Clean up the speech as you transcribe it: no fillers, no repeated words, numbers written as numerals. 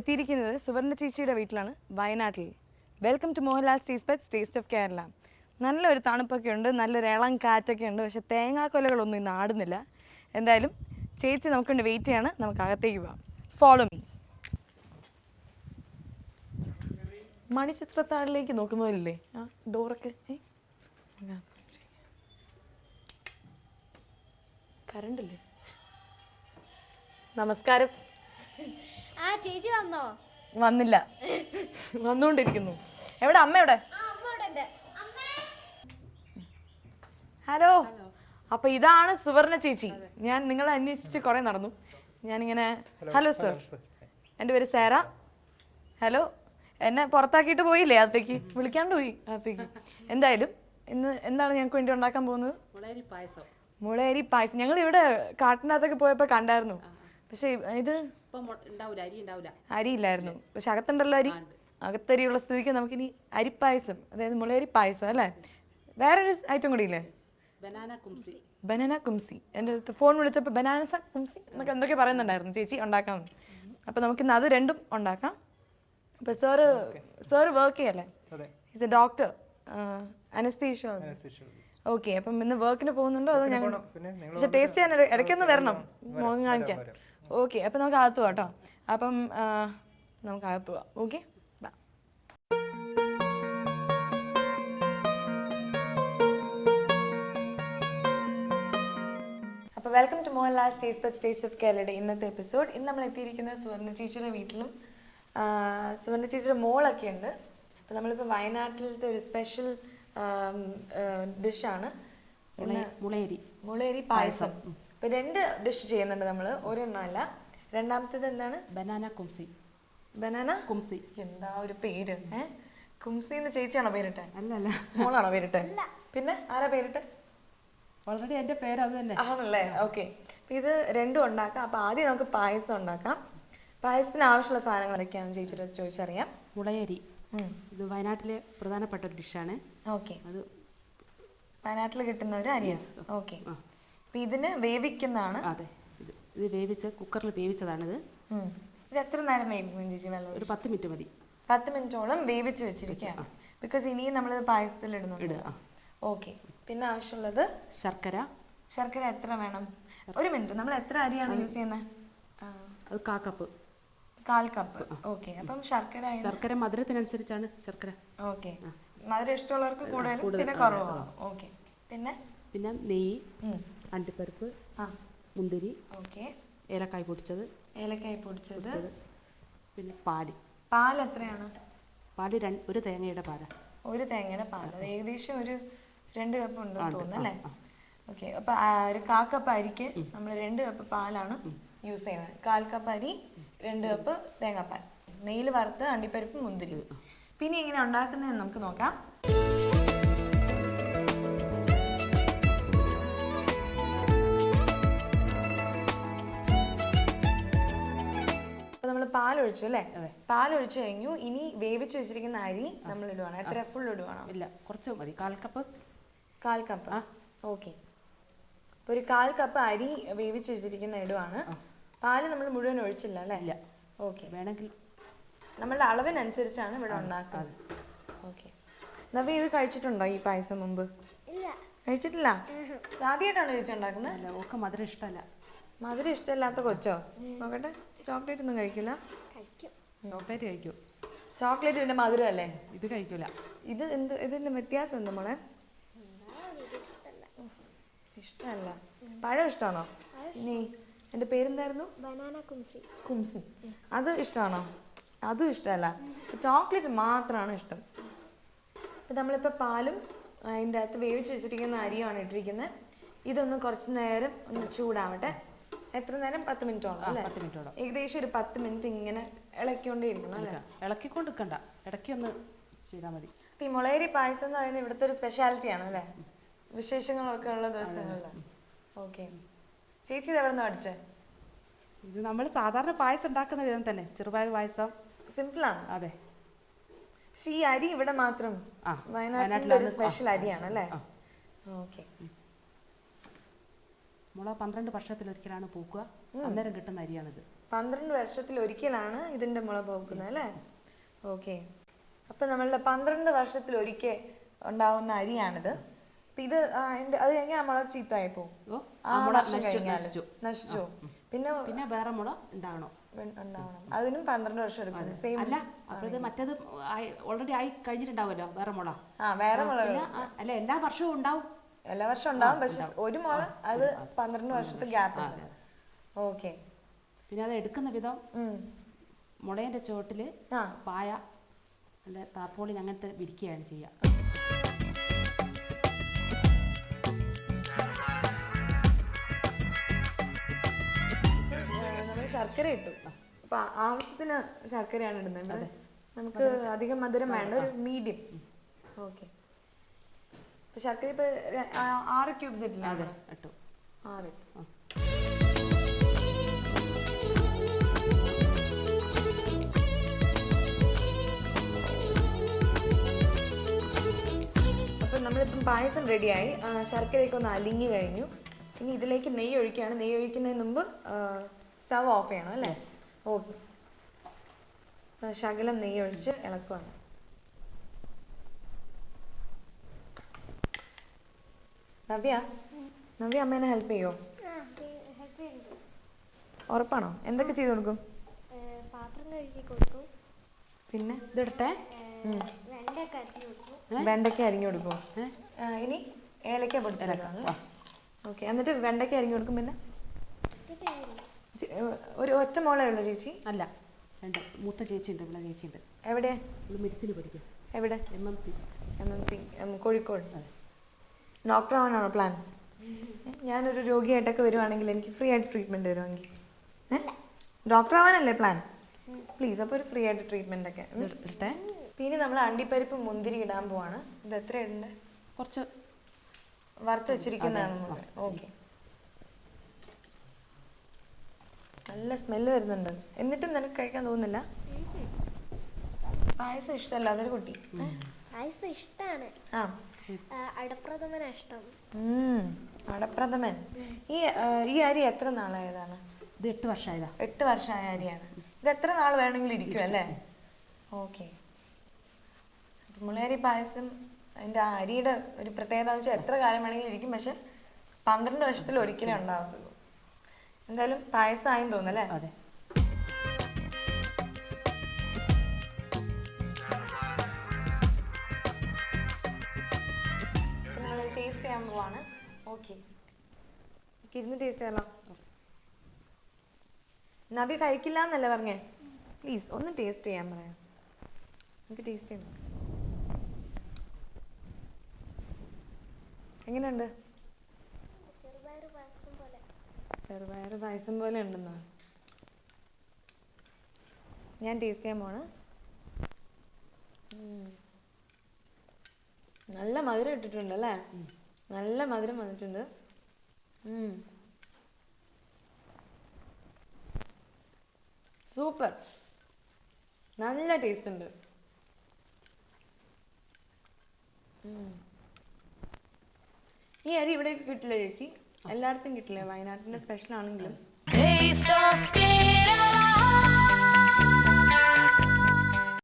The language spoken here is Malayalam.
എത്തിയിരിക്കുന്നത് സുവർണ ചേച്ചിയുടെ വീട്ടിലാണ് വയനാട്ടിൽ. Welcome to Mohanlal's taste of Kerala. നല്ലൊരു തണുപ്പൊക്കെ ഉണ്ട്, നല്ലൊരു ഇളം കാറ്റൊക്കെ ഉണ്ട്. പക്ഷേ തേങ്ങാക്കൊലകളൊന്നും ഇന്ന് ആടുന്നില്ല. എന്തായാലും ചേച്ചി നമുക്കുണ്ട് വെയിറ്റ് ചെയ്യാണ്. നമുക്ക് അകത്തേക്ക് പോവാം. Follow me. മണിച്ചിത്രത്താഴിലേക്ക് നോക്കുന്നവരില്ലേ ആ ഡോറൊക്കെ? കറണ്ടില്ലേ? നമസ്കാരം. ആ ചേച്ചി വന്നോ? വന്നില്ല, വന്നുകൊണ്ടിരിക്കുന്നു. എവിടെ അമ്മ? എവിടെ? ഹലോ. അപ്പൊ ഇതാണ് സുവർണ ചേച്ചി. ഞാൻ നിങ്ങളെ അന്വേഷിച്ച് കുറെ നടന്നു. ഞാനിങ്ങനെ ഹലോ സർ, എൻ്റെ പേര് സാര. ഹലോ. എന്നെ പുറത്താക്കിയിട്ട് പോയില്ലേ അകത്തേക്ക്? വിളിക്കാണ്ട് പോയി അകത്തേക്ക്. എന്തായാലും ഇന്ന് എന്താണ് ഞങ്ങൾക്ക് വേണ്ടി ഉണ്ടാക്കാൻ പോകുന്നത്? മുളയരി പായസം. ഞങ്ങൾ ഇവിടെ കാട്ടിനകത്തൊക്കെ പോയപ്പോൾ കണ്ടായിരുന്നു. പക്ഷെ ഇത് അരി ഇല്ലായിരുന്നു. പക്ഷെ അകത്തുണ്ടല്ലോ അരി. അകത്തരിയുള്ള സ്ഥിതിക്ക് നമുക്കിനി അരിപ്പായസം, അതായത് മുളയരി പായസം അല്ലേ? വേറൊരു ഐറ്റം കൂടി ഇല്ലേ? ബനാന കുംസി. എൻ്റെ അടുത്ത് ഫോൺ വിളിച്ചപ്പോൾ ബനാന കുംസി എന്നൊക്കെ എന്തൊക്കെ പറയുന്നുണ്ടായിരുന്നു. ചേച്ചി ഉണ്ടാക്കാം. അപ്പോൾ നമുക്കിന്ന് അത് രണ്ടും ഉണ്ടാക്കാം. അപ്പോൾ സാറ് വർക്ക് ചെയ്യല്ലേ? Is A doctor, anaesthesiologist. Okay. അപ്പം ഇന്ന് വർക്കിന് പോകുന്നുണ്ടോ അതോ ഞങ്ങൾ? പക്ഷെ ടേസ്റ്റ് ചെയ്യാൻ ഇടയ്ക്കൊന്ന് വരണം, മുഖം കാണിക്കാൻ. ഓക്കെ. അപ്പം നമുക്ക് അകത്ത് പോവാം കേട്ടോ. അപ്പം നമുക്ക് അകത്ത് പോവാം. ഓക്കെ. അപ്പോൾ welcome to Mohanlal's taste of കേരളയുടെ ഇന്നത്തെ എപ്പിസോഡ്. ഇന്ന് നമ്മൾ എത്തിയിരിക്കുന്നത് സുവർണ ചേച്ചിയുടെ വീട്ടിലും. സുവർണ ചേച്ചിയുടെ മോളൊക്കെ ഉണ്ട്. അപ്പോൾ നമ്മളിപ്പോൾ വയനാട്ടിലത്തെ ഒരു സ്പെഷ്യൽ ഡിഷാണ് മുളയരി പായസം. ഇപ്പൊ 2 ഡിഷ് ചെയ്യുന്നുണ്ട് നമ്മൾ, ഒരെണ്ണം അല്ല. രണ്ടാമത്തേത് എന്താണ്? ബനാന കുംസി. ബനാന കുംസി. എന്താ ഒരു പേര്! കുംസി എന്ന് ചേച്ചിയാണോ പേരിട്ടെ? അല്ലല്ല, മോളാണോ പേരിട്ടെ? പിന്നെ ആരാ പേരിട്ടെ? ഓൾറെഡി എന്റെ പേര് അത് തന്നെ ആണല്ലേ? ഓക്കെ. ഇത് രണ്ടും ഉണ്ടാക്കാം. അപ്പൊ ആദ്യം നമുക്ക് പായസം ഉണ്ടാക്കാം. പായസത്തിന് ആവശ്യമുള്ള സാധനങ്ങൾ എന്തൊക്കെയാണെന്ന് ചേച്ചിയുടെ ചോദിച്ചറിയാം. മുളയരി, ഇത് വയനാട്ടിലെ പ്രധാനപ്പെട്ട ഒരു ഡിഷാണ്. ഓക്കെ. അത് വയനാട്ടിൽ കിട്ടുന്ന ഒരു അരിയാണ്. ഓക്കെ. അപ്പൊ ഇതിന് വേവിക്കുന്നതാണ്. അതെ, ഇത് വേവിച്ച് കുക്കറിൽ വേവിച്ചതാണിത്. ഇത് എത്ര നേരം വേവിക്കും ചേച്ചി? വെള്ളം ഒരു 10 മിനിറ്റ് മതി. 10 മിനിറ്റോളം വേവിച്ച് വെച്ചിരിക്കുകയാണ്. ബിക്കോസ് ഇനിയും നമ്മൾ പായസത്തിൽ ഇടുന്നുണ്ട്. ഓക്കെ. പിന്നെ ആവശ്യമുള്ളത് ശർക്കര. ശർക്കര എത്ര വേണം? 1 മിനിറ്റ്. നമ്മൾ എത്ര അരിയാണ് യൂസ് ചെയ്യുന്നത്? അത് 1/4 കപ്പ്. 1/4 കപ്പ്. ഓക്കെ. അപ്പം ശർക്കര മധുരത്തിനനുസരിച്ചാണ് ശർക്കര. ഓക്കെ. മധുരം ഇഷ്ടമുള്ളവർക്ക് കൂടുതലും പിന്നെ കുറവാണ്. ഓക്കെ. പിന്നെ നെയ്യ്, അണ്ടിപ്പരിപ്പ്, മുന്തിരി, ഓക്കെ, ഏലക്കായ് പൊടിച്ചത്, പിന്നെ പാൽ എത്രയാണ്? പാല് 1 തേങ്ങയുടെ പാലാണ്. 1 തേങ്ങയുടെ പാൽ. അത് ഏകദേശം ഒരു 2 കപ്പ് ഉണ്ടെന്ന് തോന്നുന്നു അല്ലേ? ഓക്കെ. അപ്പൊ ഒരു 1/4 കപ്പ് അരിക്ക് നമ്മൾ 2 കപ്പ് പാലാണ് യൂസ് ചെയ്യുന്നത്. 1/4 കപ്പ് അരി, 2 കപ്പ് തേങ്ങാപ്പാൽ, നെയ്യിൽ വറുത്ത് അണ്ടിപ്പരിപ്പ്, മുന്തിരി. പിന്നെ എങ്ങനെ ഉണ്ടാക്കുന്നതെന്ന് നമുക്ക് നോക്കാം. നമ്മൾ പാലൊഴിച്ചു അല്ലേ? പാലൊഴിച്ചു കഴിഞ്ഞു. ഇനി വേവിച്ച് വെച്ചിരിക്കുന്ന അരി നമ്മൾ ഇടുവാണ്. എത്ര? ഫുൾ ഇടുവാണോ? ഇല്ല, കുറച്ച് മതി. 1/4 കപ്പ്. 1/4 കപ്പ്. ഓക്കെ. അപ്പൊ ഒരു 1/4 കപ്പ് അരി വേവിച്ച് വെച്ചിരിക്കുന്ന ഇടുവാണ്. പാല് നമ്മൾ മുഴുവൻ ഒഴിച്ചില്ല അല്ലേ? ഇല്ല. ഓക്കെ. വേണമെങ്കിൽ നമ്മളുടെ അളവിനനുസരിച്ചാണ് ഇവിടെ ഉണ്ടാക്കുന്നത്. ഓക്കെ. നവി, ഇത് കഴിച്ചിട്ടുണ്ടോ ഈ പായസം മുമ്പ്? കഴിച്ചിട്ടില്ല. ആദ്യമായിട്ടാണ് ചേച്ചി ഉണ്ടാക്കുന്നത്? ഒക്കെ മധുരം ഇഷ്ടമല്ല. മധുരം ഇഷ്ടമല്ലാത്ത കൊച്ചോ? നോക്കട്ടെ. ചോക്ലേറ്റ് ഒന്നും കഴിക്കില്ല? ചോക്ലേറ്റ് കഴിക്കും. ചോക്ലേറ്റ് പിന്നെ മധുരം അല്ലേ? ഇത് കഴിക്കൂല. ഇതിന്റെ വ്യത്യാസം എന്താ മോളെ? ഇഷ്ടമല്ല. പഴം ഇഷ്ടമാണോ? ഇനി എന്റെ പേരെന്തായിരുന്നു? ബനാന കുംസി. കുംസി. അത് ഇഷ്ടമാണോ? അതും ഇഷ്ടമല്ല. ചോക്ലേറ്റ് മാത്രമാണ് ഇഷ്ടം. അപ്പം നമ്മളിപ്പോൾ പാലും അതിൻ്റെ അകത്ത് വേവിച്ച് വെച്ചിരിക്കുന്ന അരിയാണ് ഇട്ടിരിക്കുന്നത്. ഇതൊന്ന് കുറച്ച് നേരം ഒന്ന് ചൂടാവട്ടെ. എത്ര നേരം? 10 മിനിറ്റോളം അല്ലേ? 10 മിനിറ്റോളം. ഏകദേശം ഒരു 10 മിനിറ്റ് ഇങ്ങനെ ഇളക്കിക്കൊണ്ടേ ഇരിക്കണം അല്ലേ? ഇളക്കിക്കൊണ്ട് നിൽക്കണ്ട, ഇടയ്ക്ക് ഒന്ന് ചെയ്താൽ മതി. അപ്പം ഈ മുളയരി പായസം എന്ന് പറയുന്നത് ഇവിടുത്തെ ഒരു സ്പെഷ്യാലിറ്റി ആണ് അല്ലേ? വിശേഷങ്ങളൊക്കെ ഉള്ള ദിവസങ്ങളിൽ. ഓക്കെ. ചേച്ചി ഇത് എവിടെ നിന്ന് പഠിച്ചേ? ഇത് നമ്മൾ സാധാരണ പായസം ഉണ്ടാക്കുന്ന വിധം തന്നെ, ചെറുപയർ പായസം. സിമ്പിളാണ്. അതെ. പക്ഷെ ഈ അരി ഇവിടെ മാത്രം വയനാട്ടിലെ ഒരു സ്പെഷ്യൽ അരിയാണ് അല്ലേ? ഓക്കെ. മുള 12 വർഷത്തിലൊരിക്കലാണ് പൂക്കുക. അന്നേരം കിട്ടുന്ന അരിയാണിത്. 12 വർഷത്തിൽ ഒരിക്കലാണ് ഇതിന്റെ മുള പൂക്കുന്നത് അല്ലേ? ഓക്കെ. അപ്പൊ നമ്മളുടെ 12 വർഷത്തിൽ ഒരിക്കൽ ഉണ്ടാവുന്ന അരിയാണിത്. അപ്പൊ ഇത് അത് കഴിഞ്ഞാൽ മുള ചീത്തയായി പോകും. നശിച്ചു. പിന്നെ വേറെ മുള ഉണ്ടാവണം. അതിനും 12 വർഷം എടുക്കും. സെയിം അല്ല, അപ്പൊ ഇത് മറ്റേത് ഓൾറെഡി ആയി കഴിഞ്ഞിട്ടുണ്ടാവുമല്ലോ വേറെ മുള. വേറെ മുള അല്ല, എല്ലാ വർഷവും ഉണ്ടാവും. എല്ലാ വർഷവും ഉണ്ടാവും, പക്ഷെ ഒരു മുള അത് 12 വർഷത്തെ ഗ്യാപ്പ് ഉണ്ട്. ഓക്കെ. പിന്നെ അത് എടുക്കുന്ന വിധം മുളേന്റെ ചുവട്ടില് പായ അല്ല താർപോളിൻ അങ്ങനത്തെ വിരിക്കുകയാണ് ചെയ്യുക. ശർക്കര ഇട്ടു. അപ്പൊ ആവശ്യത്തിന് ശർക്കരയാണ് ഇടുന്നത്. നമുക്ക് അധികം മധുരം വേണ്ട, ഒരു മീഡിയം. ഓക്കെ. ശർക്കര ഇപ്പൊ 6 ക്യൂബ്സ് ഇട്ടില്ല? അതെ, ഇട്ടു. 6. അപ്പൊ നമ്മളിപ്പം പായസം റെഡിയായി. ശർക്കരയൊക്കെ ഒന്ന് അലിഞ്ഞു കഴിഞ്ഞു. ഇനി ഇതിലേക്ക് നെയ്യ് ഒഴിക്കുകയാണ്. നെയ്യ് ഒഴിക്കുന്നതിന് മുമ്പ് സ്റ്റവ് ഓഫ് ചെയ്യണം അല്ലേ? ഓക്കെ. ശകലം നെയ്യ് ഒഴിച്ച് ഇളക്കുവാണ്. നവ്യ അമ്മേനെ ഹെൽപ്പ് ചെയ്യോ? ഉറപ്പാണോ? എന്തൊക്കെ ചെയ്ത് കൊടുക്കും? പാത്രം കഴുകി കൊടുക്കും. പിന്നെ ഇതിടട്ടെ. വെണ്ടയ്ക്ക വെണ്ടയ്ക്ക അരിഞ്ഞു കൊടുക്കും. അരിഞ്ഞു കൊടുക്കും. ഇനി ഏലക്ക പൊടിച്ചേക്കാം. ഓക്കെ. എന്നിട്ട് വെണ്ടയ്ക്ക അരിഞ്ഞു കൊടുക്കും. പിന്നെ ഒരു ഒറ്റ മോളേ ഉള്ളൂ ചേച്ചി? അല്ല, രണ്ട് മൂത്ത ചേച്ചിയുണ്ട്, ഇവിടെ ചേച്ചിയുണ്ട്. എവിടെ? മെഡിസിന് പഠിക്കും. എവിടെ? MMC കോഴിക്കോട്. ഡോക്ടർ ആവാനാണോ പ്ലാൻ? ഞാനൊരു രോഗിയായിട്ടൊക്കെ വരുവാണെങ്കിൽ എനിക്ക് ഫ്രീ ആയിട്ട് ട്രീറ്റ്മെന്റ് വരുവാണെങ്കിൽ ഡോക്ടർ ആവാനല്ലേ പ്ലാൻ? പ്ലീസ്, അപ്പോൾ ഒരു ഫ്രീ ആയിട്ട് ട്രീറ്റ്മെന്റ് ഒക്കെ ഇട്ടെ. പിന്നെ നമ്മൾ അണ്ടിപ്പരിപ്പ് മുന്തിരി ഇടാൻ പോവാണ്. ഇത് എത്ര ഇടണ്ടേ? കുറച്ച് വറുത്ത് വെച്ചിരിക്കുന്നതാണ്. ഓക്കെ. നല്ല സ്മെല്ല് വരുന്നുണ്ട്. എന്നിട്ടും നിനക്ക് കഴിക്കാൻ തോന്നുന്നില്ല? പായസം ഇഷ്ടമല്ല അതൊരു കുട്ടി? പായസം ഇഷ്ടാണ്. അടപ്രഥമനാ ഇഷ്ടം. അടപ്രഥമൻ. ഈ അരി എത്ര നാളായതാണ്? ഇത് 8 വർഷമായതാ. 8 വർഷമായ അരിയാണ്. ഇത് എത്ര നാൾ വേണമെങ്കിലും ഇരിക്കും അല്ലേ? ഓക്കെ. മുളയരി പായസം അതിൻ്റെ ആ അരിയുടെ ഒരു പ്രത്യേകത എന്ന് വെച്ചാൽ എത്ര കാലം വേണമെങ്കിലും ഇരിക്കും, പക്ഷെ 12 വർഷത്തിൽ ഒരിക്കലേ ഉണ്ടാകത്തുള്ളൂ. എന്തായാലും പായസമായെന്ന് തോന്നുന്നല്ലേ? അതെ. നമ്മൾ ടേസ്റ്റ് ചെയ്യാൻ പോവാണ്. ഓക്കെ, ഇരുന്ന് ടേസ്റ്റ് ചെയ്യാലോ? നബി കഴിക്കില്ല എന്നല്ലേ പറഞ്ഞേ? പ്ലീസ് ഒന്ന് ടേസ്റ്റ് ചെയ്യാൻ പറയാം. നമുക്ക് ടേസ്റ്റ് ചെയ്യാം. എങ്ങനെയുണ്ട്? ചെറുപയർ പായസം പോലെ ഉണ്ടെന്നോ? ഞാൻ ടേസ്റ്റ് ചെയ്യാൻ പോണ്. നല്ല മധുരം ഇട്ടിട്ടുണ്ട് അല്ലേ? നല്ല മധുരം വന്നിട്ടുണ്ട്. സൂപ്പർ, നല്ല ടേസ്റ്റ് ഉണ്ട്. ഈ അരി ഇവിടെ കിട്ടില്ല ചേച്ചി? എല്ലായിടത്തും കിട്ടില്ലേ? വയനാട്ടിന്റെ സ്പെഷ്യൽ ആണെങ്കിലും.